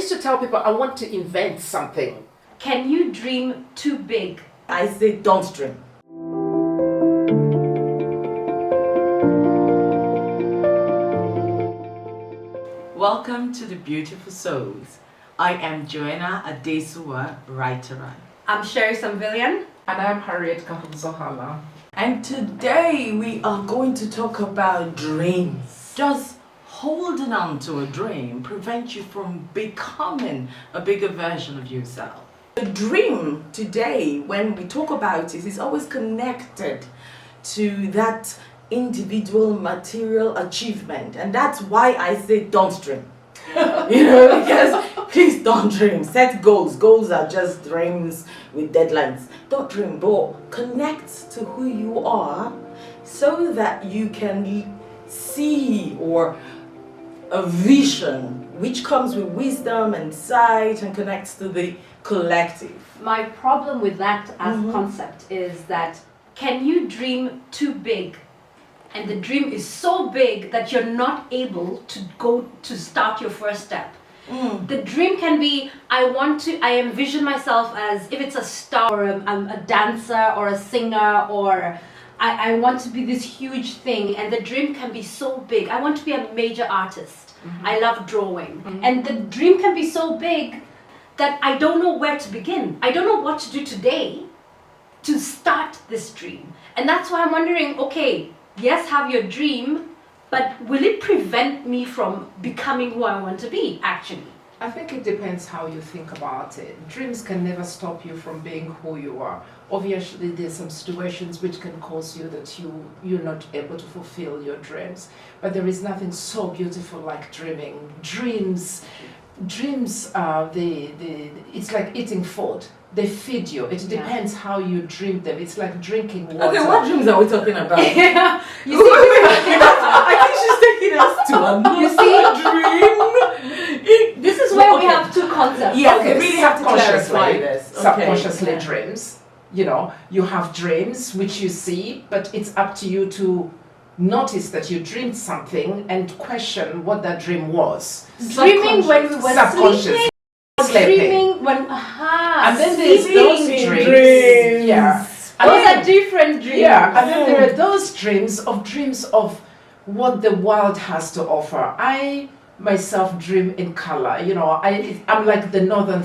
used to tell people I want to invent something. Can you dream too big? I say don't dream. Welcome to the Beautiful Souls. I am Joana Adesuwa Writer. I'm Ceri Samvillian. And I'm Harriet and Entrepreneur. And today we are going to talk about dreams. Does holding on to a dream prevent you from becoming a bigger version of yourself? The dream today, when we talk about it, is always connected to that individual material achievement, and that's why I say don't dream. Because please don't dream. Set goals. Goals are just dreams with deadlines. Don't dream, but connect to who you are so that you can see or a vision which comes with wisdom and sight and connects to the collective. My problem with that as a concept is that can you dream too big? And the dream is so big that you're not able to start your first step. The dream can be, I envision myself as, if it's a star or a dancer or a singer, or I want to be this huge thing, and the dream can be so big. I want to be a major artist. I love drawing. And the dream can be so big that I don't know where to begin. I don't know what to do today to start this dream. And that's why I'm wondering, okay, yes, have your dream, but will it prevent me from becoming who I want to be, actually? I think it depends how you think about it. Dreams can never stop you from being who you are. Obviously, there's some situations which can cause you that you're not able to fulfill your dreams. But there is nothing so beautiful like dreaming. Dreams are it's like eating food. They feed you. It depends how you dream them. It's like drinking water. Okay, what dreams are we talking about? Yeah, you I think she's taking us to another dream. This is where we have two concepts. Yeah, we really have to clarify Subconsciously, this. subconsciously dreams. You have dreams which you see, but it's up to you to notice that you dreamed something and question what that dream was. Dreaming when we were sleeping. Dreaming when, and then there's those dreams. Yeah. And those are different dreams. Yeah, and then there are those dreams of what the world has to offer. I myself dream in color. I'm like the northern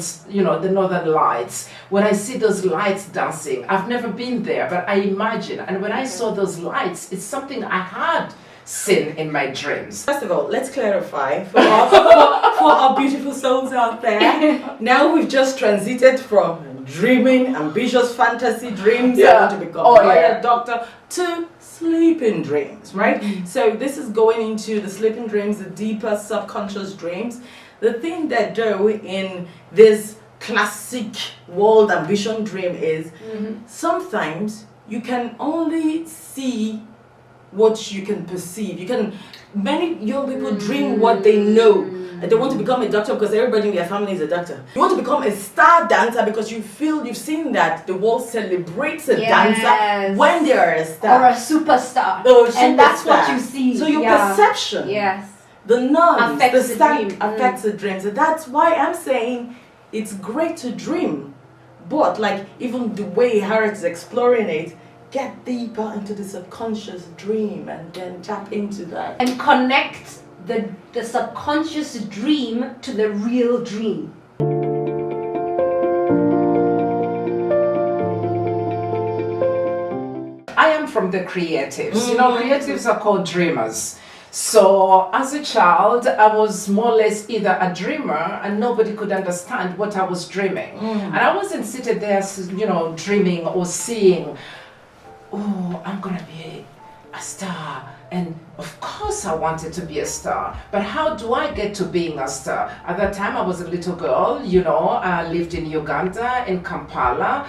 lights. When I see those lights dancing, I've never been there, but I imagine. And when I saw those lights, it's something I had seen in my dreams. First of all, let's clarify for our beautiful souls out there. Now we've just transited from dreaming, ambitious fantasy dreams, I want to become a lawyer, doctor, to sleeping dreams, right? So this is going into the sleeping dreams, the deeper subconscious dreams. The thing that do in this classic world ambition dream is sometimes you can only see what you can perceive. Many young people dream what they know. And they want to become a doctor because everybody in their family is a doctor. You want to become a star dancer because you've seen that the world celebrates a dancer when they are a star. Or a superstar. And that's what you see. So your perception, the norms, affects the dreams. And that's why I'm saying it's great to dream. But like even the way Harriet is exploring it, get deeper into the subconscious dream and then tap into that. And connect the subconscious dream to the real dream. I am from the creatives. Creatives are called dreamers. So as a child, I was more or less either a dreamer and nobody could understand what I was dreaming. And I wasn't seated there, dreaming or seeing, oh, I'm going to be a star. And of course I wanted to be a star. But how do I get to being a star? At that time I was a little girl, I lived in Uganda, in Kampala.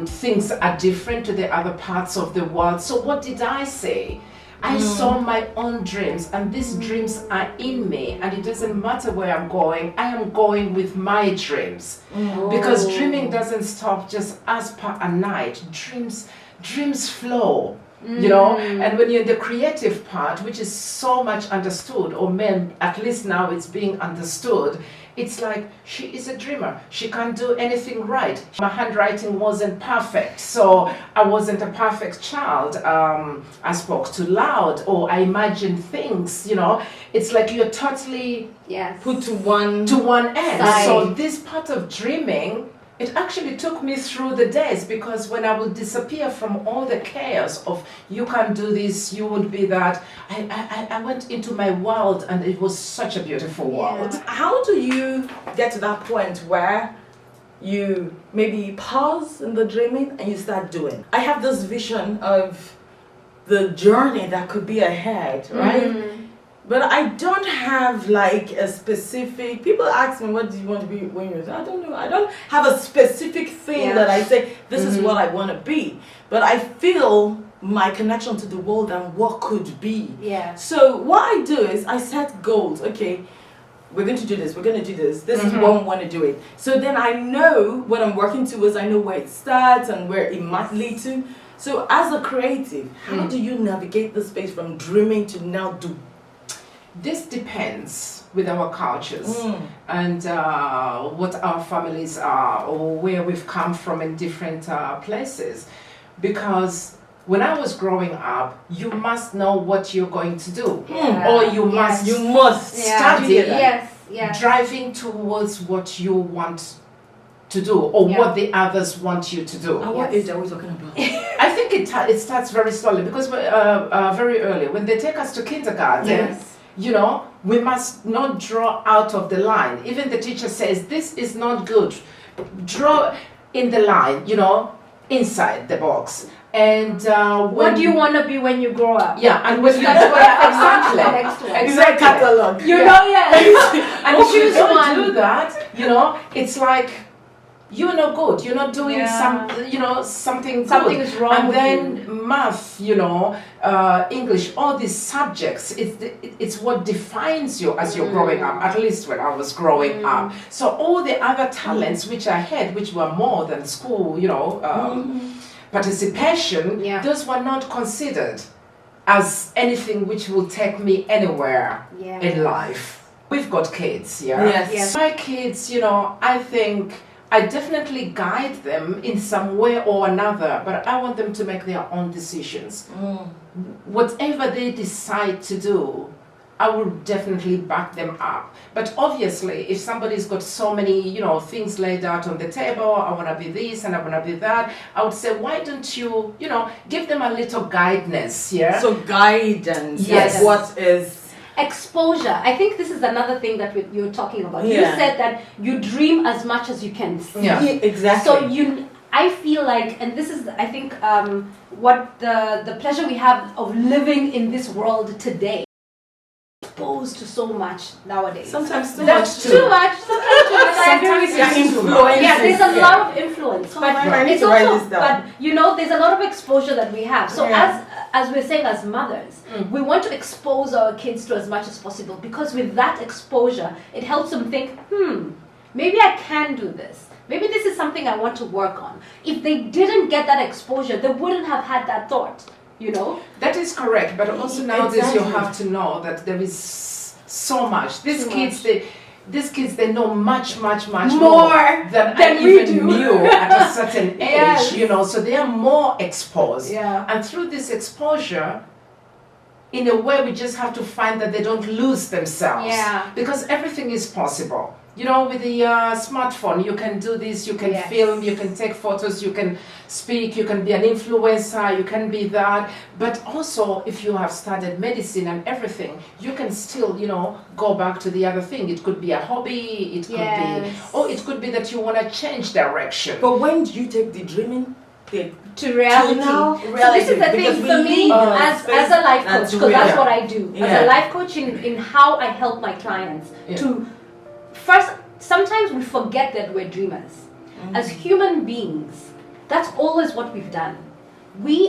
Things are different to the other parts of the world. So what did I say? I saw my own dreams, and these dreams are in me, and it doesn't matter where I'm going, I am going with my dreams. Because dreaming doesn't stop just as per a night. Dreams flow. And when you're in the creative part, which is so much understood, or men, at least now it's being understood, it's like she is a dreamer. She can't do anything right. My handwriting wasn't perfect, so I wasn't a perfect child. I spoke too loud, or I imagined things, you know. It's like you're totally put to one end. side. So this part of dreaming, it actually took me through the days, because when I would disappear from all the chaos of you can't do this, you would be that, I went into my world, and it was such a beautiful world. How do you get to that point where you maybe pause in the dreaming and you start doing? I have this vision of the journey that could be ahead, right? But I don't have like a specific, people ask me, what do you want to be when you're, I don't know. I don't have a specific thing that I say, this is what I want to be. But I feel my connection to the world and what could be. So what I do is I set goals. Okay, we're going to do this, we're going to do this. This is when we want to do it. So then I know what I'm working towards, I know where it starts and where it might lead to. So as a creative, how do you navigate the space from dreaming to now do? This depends with our cultures and what our families are, or where we've come from in different places. Because when I was growing up, you must know what you're going to do, or you must study driving towards what you want to do, or what the others want you to do. What age are we talking about? I think it starts very slowly, because very early, when they take us to kindergarten, you know, we must not draw out of the line. Even the teacher says, this is not good. Draw in the line, you know, inside the box. And what do you want to be when you grow up? Yeah, and when you exactly. It's like catalog. You know, and if you don't do that, you know, it's like you're not good. You're not doing something is wrong. And with then you. math, you know, English, all these subjects. It's what defines you as you're growing up. At least when I was growing up. So all the other talents which I had, which were more than school, you know, participation, those were not considered as anything which will take me anywhere in life. We've got kids, My kids, you know, I think I definitely guide them in some way or another, but I want them to make their own decisions. Whatever they decide to do, I will definitely back them up. But obviously, if somebody's got so many, you know, things laid out on the table, I want to be this and I want to be that, I would say, why don't you, you know, give them a little guidance, So guidance, what is... Exposure. I think this is another thing that you're talking about. You said that you dream as much as you can see. Exactly. So I feel like, and this is, I think, what the pleasure we have of living in this world today. Exposed to so much nowadays. Sometimes too much. Sometimes there's a lot of influence, but it's also, but you know, there's a lot of exposure that we have. So as we're saying, as mothers, we want to expose our kids to as much as possible, because with that exposure, it helps them think, maybe I can do this. Maybe this is something I want to work on. If they didn't get that exposure, they wouldn't have had that thought. You know? That is correct, but also nowadays you have to know that there is so much. These kids, they know much more than I even knew at a certain age, you know, so they are more exposed. And through this exposure, in a way, we just have to find that they don't lose themselves. Because everything is possible. You know, with the smartphone, you can do this, you can film, you can take photos, you can speak, you can be an influencer, you can be that. But also, if you have studied medicine and everything, you can still, you know, go back to the other thing. It could be a hobby, it could be, or it could be that you want to change direction. But when do you take the dreaming to reality? So this is the thing for me as a life coach, because that's what I do. As a life coach in how I help my clients to... First, sometimes we forget that we're dreamers. As human beings, that's always what we've done.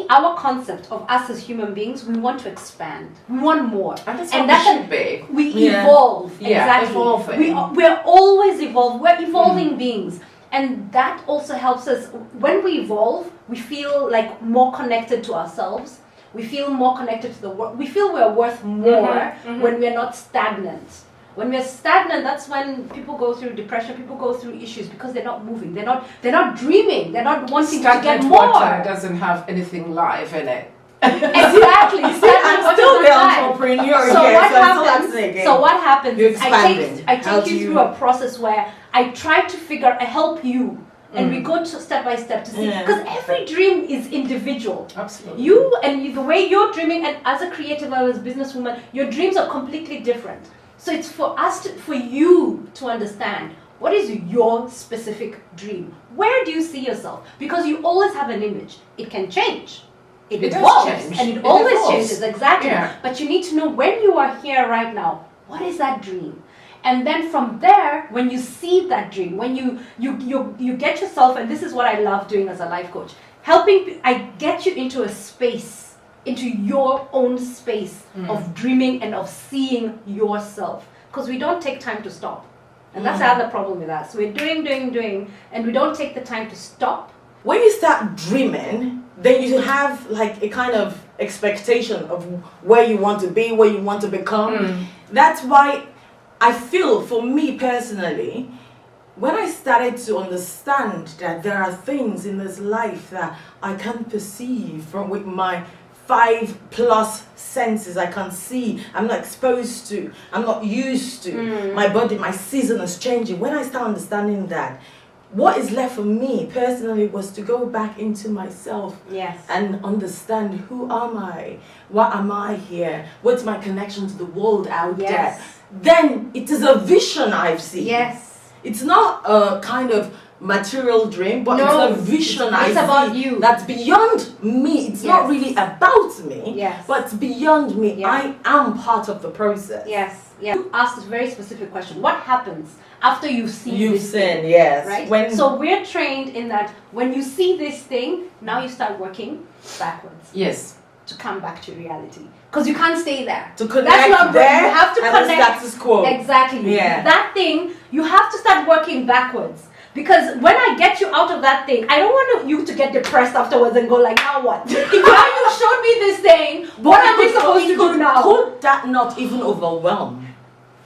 Our concept of us as human beings, we want to expand. We want more. And that's how we should be. We evolve. Exactly. We're always evolving. We're evolving beings. And that also helps us. When we evolve, we feel like more connected to ourselves. We feel more connected to the world. We feel we're worth more when we're not stagnant. When we're stagnant, that's when people go through depression, people go through issues because they're not moving, they're not dreaming, they're not wanting to get Stagnant more. water doesn't have anything live in it. Exactly. I'm still the entrepreneur So here, what so I'm still happens? thinking. So what happens? You're Is expanding. I How take do you you- through a process where I try to help you, and we go step by step to see, because every dream is individual. Absolutely. The way you're dreaming, and as a creative, as a businesswoman, your dreams are completely different. So it's for you to understand what is your specific dream. Where do you see yourself? Because you always have an image. It can change. It does evolves, change. and it It always evolves. changes, exactly. Yeah. But you need to know when you are here right now, what is that dream? And then from there, when you see that dream, when you get yourself, and this is what I love doing as a life coach, I get you into a space, into your own space of dreaming and of seeing yourself. Because we don't take time to stop. And that's the other problem with us. We're doing, and we don't take the time to stop. When you start dreaming, then you have like a kind of expectation of where you want to be, where you want to become. That's why I feel, for me personally, when I started to understand that there are things in this life that I can perceive with my 5+ senses, I can see, I'm not exposed to, I'm not used to, my body, my season is changing. When I start understanding that, what is left for me personally was to go back into myself and understand, who am I? Why am I here? What's my connection to the world out there? Then it is a vision I've seen. Yes. It's not a kind of material dream, but it's a vision I see. It's about you. That's beyond me. It's not really about me, but it's beyond me. I am part of the process. Yes. You asked a very specific question. What happens after you've seen this seen, thing? yes. Right? So we're trained in that when you see this thing, now you start working backwards. Yes. To come back to reality. Because you can't stay there. To connect That's not there, good. You have to and connect. the status quo. Exactly. Yeah. That thing, you have to start working backwards. Because when I get you out of that thing, I don't want you to get depressed afterwards and go like, now what? Now you showed me this thing, what am I supposed to do now? Could that not even overwhelm?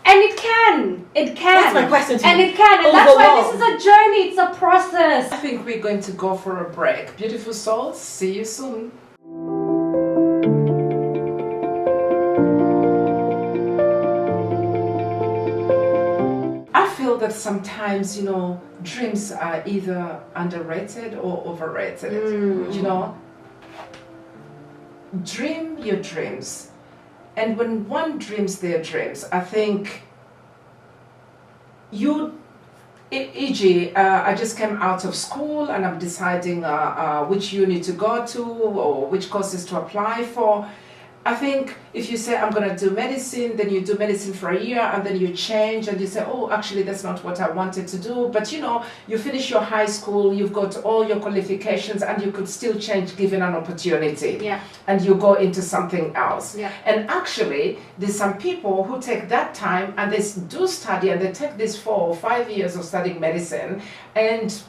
And it can. It can. That's my question to you. And it can. And that's why this is a journey. It's a process. I think we're going to go for a break. Beautiful souls, see you soon. I feel that sometimes, dreams are either underrated or overrated. Dream your dreams. And when one dreams their dreams, I think e.g., I just came out of school and I'm deciding which uni to go to or which courses to apply for. I think if you say I'm going to do medicine, then you do medicine for a year and then you change and you say, oh, actually that's not what I wanted to do. But you finish your high school, you've got all your qualifications and you could still change given an opportunity. Yeah. And you go into something else. Yeah. And actually, there's some people who take that time and they do study and they take this 4 or 5 years of studying medicine, and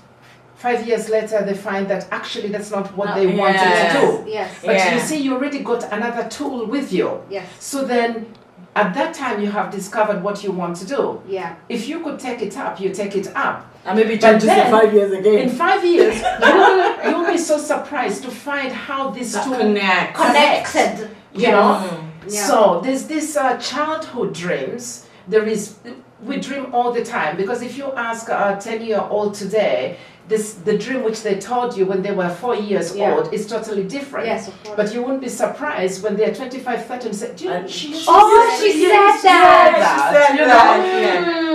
5 years later they find that actually that's not what they wanted to do. Yes. But you see, you already got another tool with you. Yes. So then at that time you have discovered what you want to do. Yeah. If you could take it up, you take it up. And maybe But change it in 5 years again. In 5 years, you'll be so surprised to find how these two connected. Yeah. So there's this childhood dreams. We dream all the time, because if you ask a 10-year-old today, the dream which they told you when they were 4 years old is totally different. Yes, of course. But you wouldn't be surprised when they're 25, 30 and say, do you know, she said that.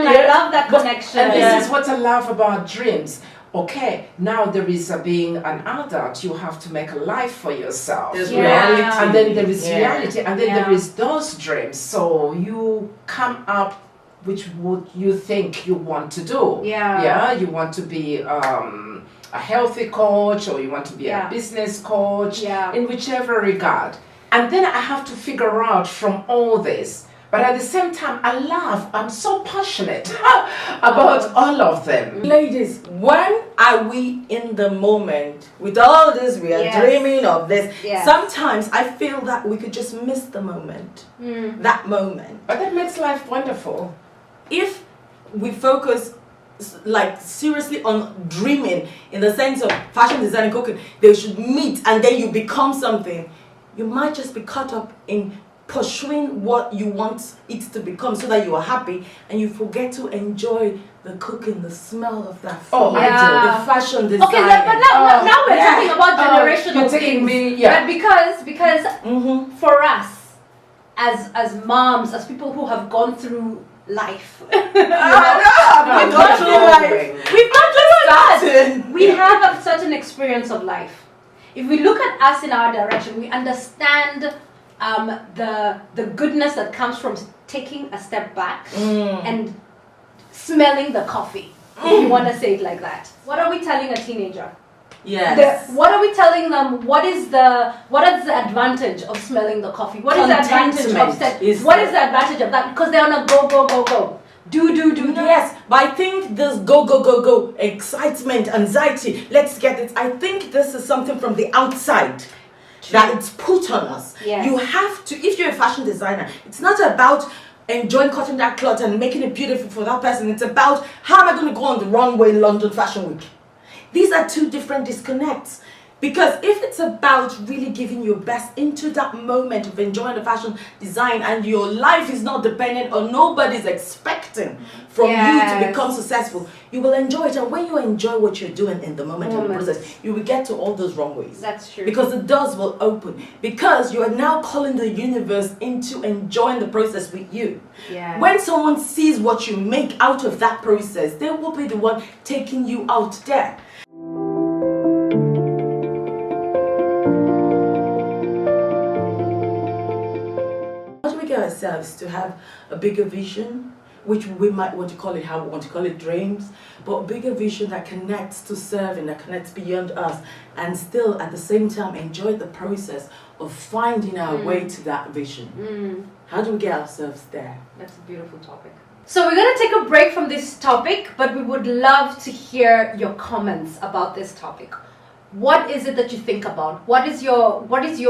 I love that connection. And this is what I love about dreams. Okay, now there is being an adult, you have to make a life for yourself. There's reality. And then there is reality, and then there is those dreams. So you come up which would you think you want to do. Yeah, you want to be a healthy coach, or you want to be a business coach, in whichever regard. And then I have to figure out from all this. But at the same time, I'm so passionate about all of them. Ladies, when are we in the moment? With all this, we are dreaming of this. Yes. Sometimes I feel that we could just miss the moment. That moment. But that makes life wonderful. if we focus like seriously on dreaming in the sense of fashion design and cooking, they should meet and then you become something. You might just be caught up in pursuing what you want it to become so that you are happy and you forget to enjoy the cooking, the smell of that food, Oh, I the fashion design. Okay, but now we're talking about generational you're taking things. me, yeah. But because for us, as moms, as people who have gone through life, We've gone through life. we've gone through life. Starting. We have a certain experience of life. If we look at us in our direction, we understand the goodness that comes from taking a step back and smelling the coffee, if you want to say it like that. What are we telling a teenager? Yes. What are we telling them? What is the advantage of smelling the coffee? What is the advantage of what is the advantage of that? Because they're on a go. Do. Yes, but I think this go, excitement, anxiety, let's get it. I think this is something from the outside that it's put on us. Yes. You have to, if you're a fashion designer, it's not about enjoying cutting that cloth and making it beautiful for that person. It's about how am I going to go on the runway in London Fashion Week. These are two different disconnects. Because if it's about really giving your best into that moment of enjoying the fashion design and your life is not dependent on nobody's expecting from you to become successful, you will enjoy it. And when you enjoy what you're doing in the moment, in the process, you will get to all those runways. That's true. Because the doors will open. Because you are now calling the universe into enjoying the process with you. Yeah. When someone sees what you make out of that process, they will be the one taking you out there. Ourselves to have a bigger vision, which we might want to call it how we want to call it dreams, but a bigger vision that connects to serving, that connects beyond us, and still at the same time enjoy the process of finding our way to that vision. How do we get ourselves there? That's a beautiful topic. So we're going to take a break from this topic, but we would love to hear your comments about this topic. What is it that you think about? What is your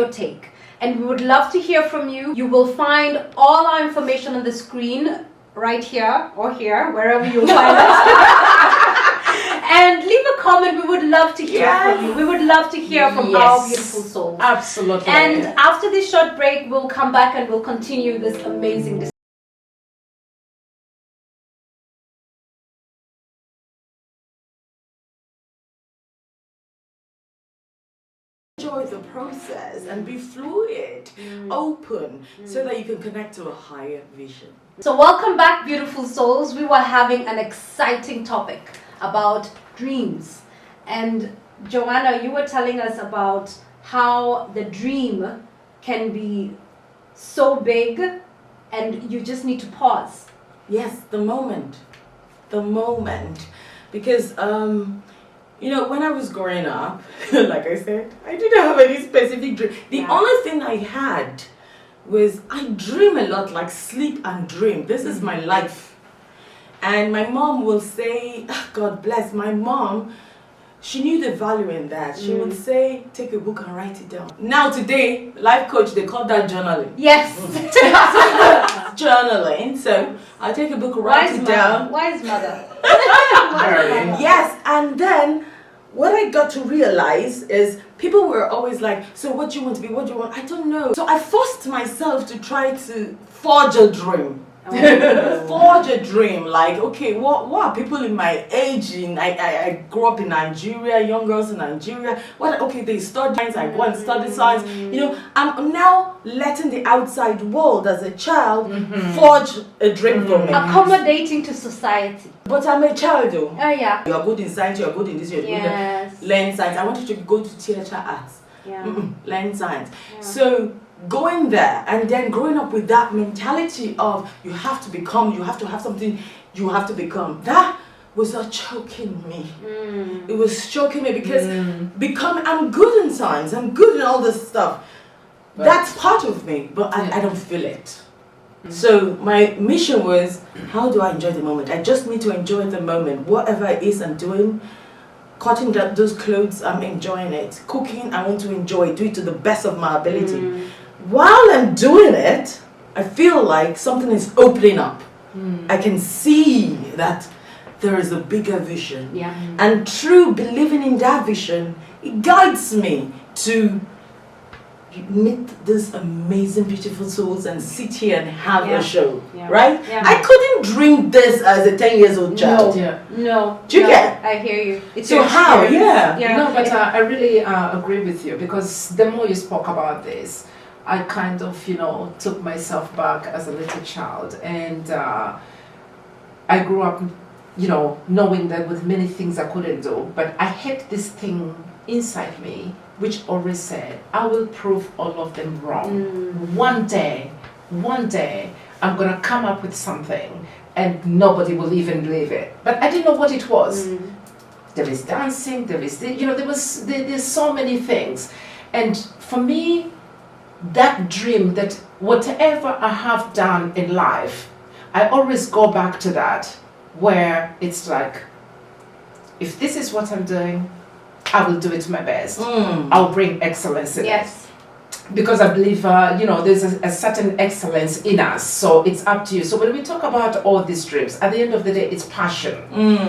take? And we would love to hear from you. You will find all our information on the screen right here or here, wherever you find us. And leave a comment. We would love to hear from you. We would love to hear from our beautiful souls. Absolutely. And after this short break, we'll come back and we'll continue this amazing discussion. Enjoy the process and be fluid, open, so that you can connect to a higher vision. So welcome back, beautiful souls. We were having an exciting topic about dreams. And Joanna, you were telling us about how the dream can be so big and you just need to pause. Yes, the moment. Because when I was growing up, like I said, I didn't have any specific dream. The only thing I had was I dream a lot, like sleep and dream. This is my life. And my mom will say, God bless my mom, she knew the value in that. She would say, take a book and write it down. Now today, life coach, they call that journaling. Yes. Journaling. So I'll take a book, write it down. Wise mother. Yes, and then what I got to realize is people were always like, so what do you want to be? What do you want? I don't know. So I forced myself to try to forge a dream. Forge a dream, like, okay, what are people in my age I grew up in Nigeria, young girls in Nigeria, they study science, I go and study science, I'm now letting the outside world as a child forge a dream for me. Accommodating to society. But I'm a child though. Oh yeah. You're good in science, you're good in this, you're good in learn science. I wanted to go to theatre arts. Learn science. So going there and then growing up with that mentality of you have to become, you have to have something, you have to become, that was choking me. It was choking me because I'm good in science, I'm good in all this stuff. But that's part of me, but I don't feel it. So my mission was, how do I enjoy the moment? I just need to enjoy the moment, whatever it is I'm doing. Cutting those clothes, I'm enjoying it. Cooking, I want to enjoy it, do it to the best of my ability. While I'm doing it, I feel like something is opening up. I can see that there is a bigger vision. Yeah. And through believing in that vision, it guides me to meet these amazing, beautiful souls and sit here and have a show, right? Yeah. I couldn't dream this as a 10-year-old child. No. Do you get? I hear you. It's So your how? experience. Yeah. No, but I really agree with you, because the more you spoke about this, I kind of, took myself back as a little child, and I grew up, knowing that with many things I couldn't do, but I had this thing inside me which always said, I will prove all of them wrong. One day, I'm going to come up with something and nobody will even believe it. But I didn't know what it was. There is dancing, there is, there's so many things. And for me, that dream, that whatever I have done in life, I always go back to that, where it's like, if this is what I'm doing, I will do it to my best. I'll bring excellence in it. Because I believe, there's a certain excellence in us. So it's up to you. So when we talk about all these dreams, at the end of the day, it's passion.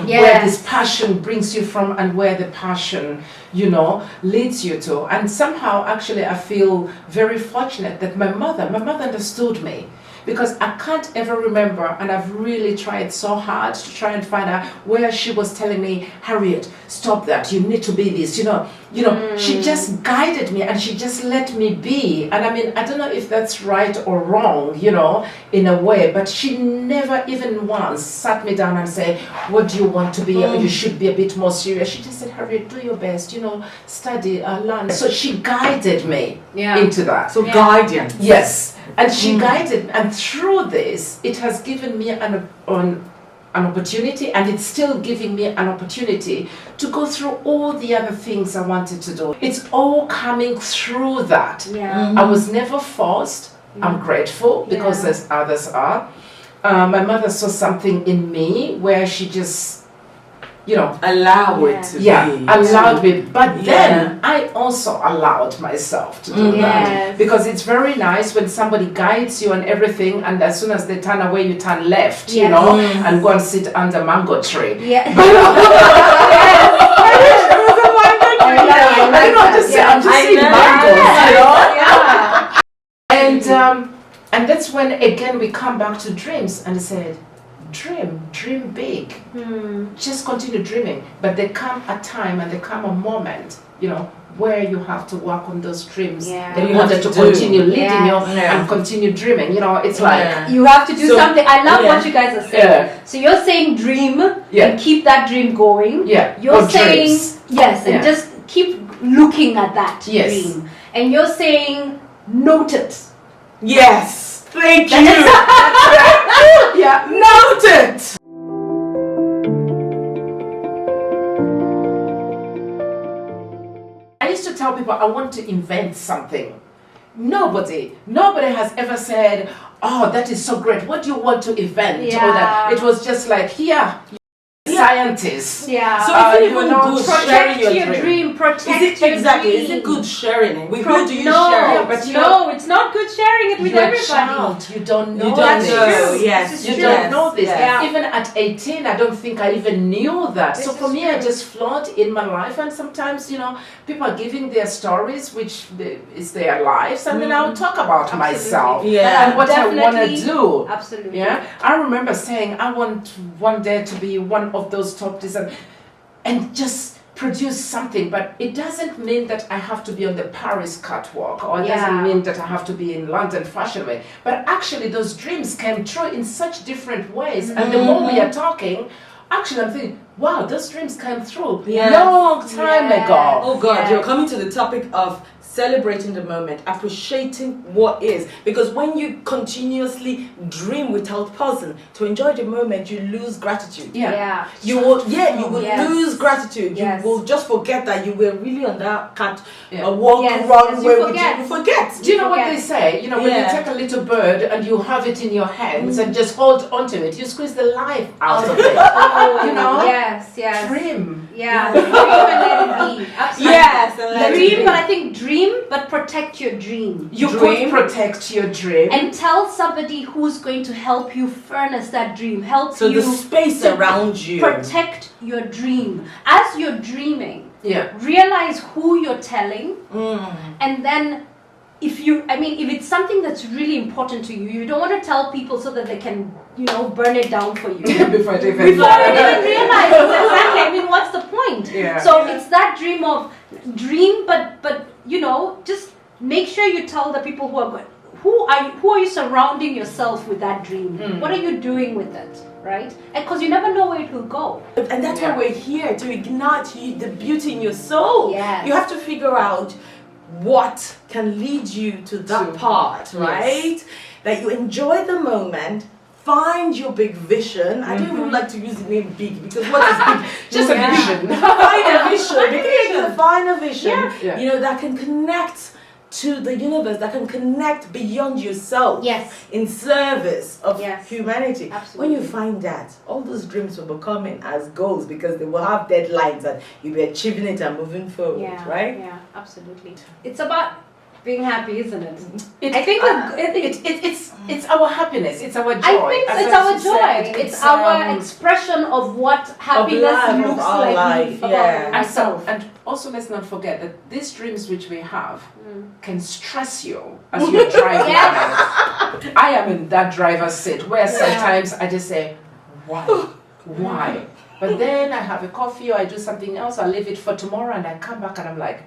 Where this passion brings you from, and where the passion, leads you to. And somehow, actually, I feel very fortunate that my mother understood me. Because I can't ever remember, and I've really tried so hard to try and find out where she was telling me, Harriet, stop that, you need to be this, she just guided me and she just let me be. And I mean, I don't know if that's right or wrong, in a way, but she never even once sat me down and said, what do you want to be? Or you should be a bit more serious. She just said, Harriet, do your best, study, learn. So she guided me into that. So guidance. Yes. And she guided, and through this, it has given me an opportunity, and it's still giving me an opportunity to go through all the other things I wanted to do. It's all coming through that. I was never forced. I'm grateful, because as others are. My mother saw something in me where she just, allow it to be. Allowed me. But then I also allowed myself to do that. Because it's very nice when somebody guides you and everything, and as soon as they turn away, you turn left, and go and sit under mango tree. I'm just saying mangoes, And that's when, again, we come back to dreams and said, dream big. Just continue dreaming. But there come a time and there come a moment, where you have to work on those dreams in order to continue leading you and continue dreaming. It's like you have to do something. I love what you guys are saying. So you're saying dream and keep that dream going. You're saying dreams. And just keep looking at that dream. And you're saying note it. Yes. Thank you. Note it. I used to tell people I want to invent something. Nobody has ever said, oh, that is so great. What do you want to invent? Or that it was just like, scientists. So it's even good sharing your dream. Protect your dream. Is it good sharing it? With who do you share it? But it's not good sharing it with everybody. Child, you don't know. That's true. Yes, you don't know this. Even at 18, I don't think I even knew that. So for me, I just flowed in my life, and sometimes, people are giving their stories, which is their lives, and then I'll talk about myself and what I want to do. Absolutely. I remember saying, I want one day to be one of those top designers and just produce something, but it doesn't mean that I have to be on the Paris catwalk, or it doesn't mean that I have to be in London Fashion Week. But actually those dreams came true in such different ways, and the more we are talking, actually I'm thinking, wow, those dreams came through long time ago. Oh God, you're coming to the topic of celebrating the moment, appreciating what is, because when you continuously dream without pausing to enjoy the moment, you lose gratitude. You will lose gratitude. You will just forget that you were really on that walk around where you forget. Do you know what they say? When you take a little bird and you have it in your hands and just hold onto it, you squeeze the life out of it. Yes. Dream. Dream and let it be. Absolutely. Yes, and let it Dream, be. but I think dream, but protect your dream. You Dream. could protect your dream. And tell somebody who's going to help you furnace that dream, help So you the space to around you. protect your dream. As you're dreaming, Yeah. realize who you're telling, Mm. and then if it's something that's really important to you, you don't want to tell people so that they can, burn it down for you. Before it even Before you even realize exactly. I mean, what's the point? Yeah. So it's that dream, but just make sure you tell the people who are you surrounding yourself with that dream? What are you doing with it, right? Because you never know where it will go. And that's why we're here, to ignite the beauty in your soul. Yes. You have to figure out what can lead you to that part, right? That you enjoy the moment, find your big vision. I don't even like to use the name big, because what is big? Just a vision. Find a vision. Find a vision, Yeah. that can connect to the universe, that can connect beyond yourself. Yes. In service of Yes. humanity. Absolutely. When you find that, all those dreams will be coming as goals, because they will have deadlines and you'll be achieving it and moving forward, right? Yeah, absolutely. It's about being happy, isn't it? I think it's our happiness, it's our joy. I think As it's our you joy. said, It's our expression of what happiness life, of looks our like life, about yeah. myself. And also, let's not forget that these dreams which we have can stress you as you're driving. Yes. I am in that driver's seat where sometimes I just say, why? But then I have a coffee or I do something else, I leave it for tomorrow, and I come back and I'm like,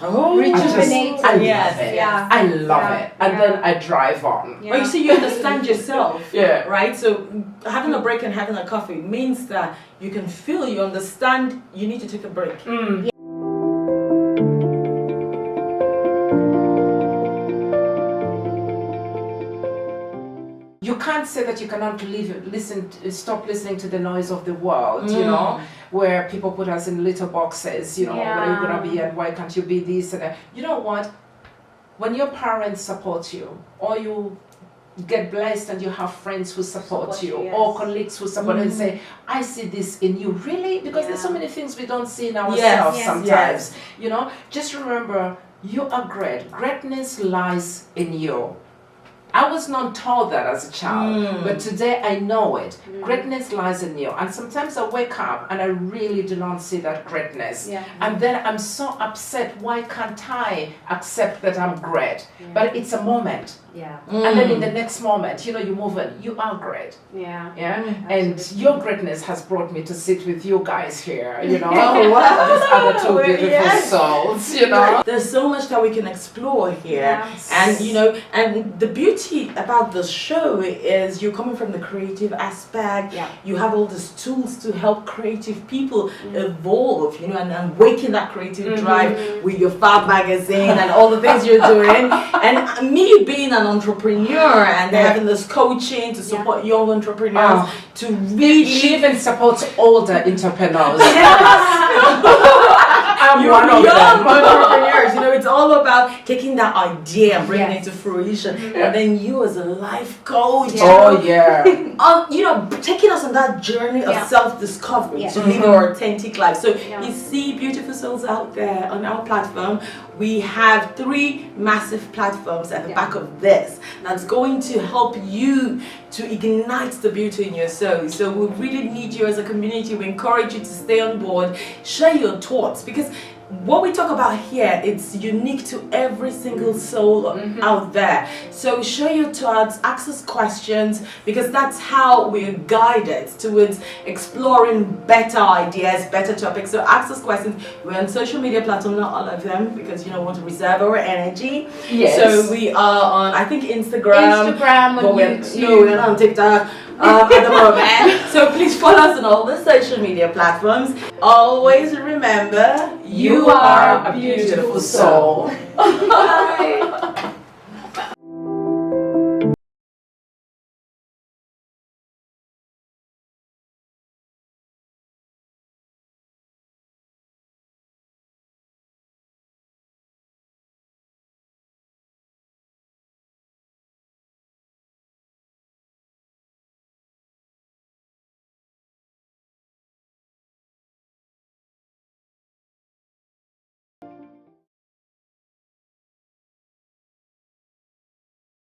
Rejuvenated. I love Yes, it. yeah. I love it. And Yeah. then I drive on. Yeah. But you see, you understand yourself, Yeah. right? So having a break and having a coffee means that you can feel, you understand, you need to take a break. You can't say that you cannot stop listening to the noise of the world, where people put us in little boxes, what are you going to be and why can't you be this and that. You know what? When your parents support you, or you get blessed and you have friends who support you, yes. or colleagues who support and say, I see this in you, really? Because there's so many things we don't see in ourselves sometimes. Just remember, you are great. Greatness lies in you. I was not taught that as a child, but today I know it. Greatness lies in you. And sometimes I wake up and I really do not see that greatness. Yeah. And then I'm so upset, why can't I accept that I'm great? But it's a moment. Yeah. And then in the next moment, you move on. You are great. Yeah. And your greatness has brought me to sit with you guys here, Oh, wow. These other two beautiful Yes. souls, There's so much that we can explore here. Yes. And and the beauty about this show is you're coming from the creative aspect. Yeah. You have all these tools to help creative people evolve, and waking that creative drive with your Fab magazine and all the things you're doing. And me being an entrepreneur and having this coaching to support young entrepreneurs to really She even supports older entrepreneurs. I'm You're one of young them. entrepreneurs. It's all about taking that idea and bringing Yes. it to fruition. And then you as a life coach, Oh, yeah. taking us on that journey of Yeah. self-discovery Yeah. to live our authentic life. So Yeah. you see beautiful souls out there on our platform. We have 3 massive platforms at the back of this that's going to help you to ignite the beauty in your soul. So we really need you as a community. We encourage you to stay on board, share your thoughts, because what we talk about here, it's unique to every single soul out there. So share your thoughts, ask us questions, because that's how we're guided towards exploring better ideas, better topics. So ask us questions. We're on social media platforms, not all of them, because we want to reserve our energy. Yes. So we are on, I think, Instagram. On But we're not on TikTok at the moment. So please follow us on all the social media platforms. Always remember, You are a beautiful soul. Bye.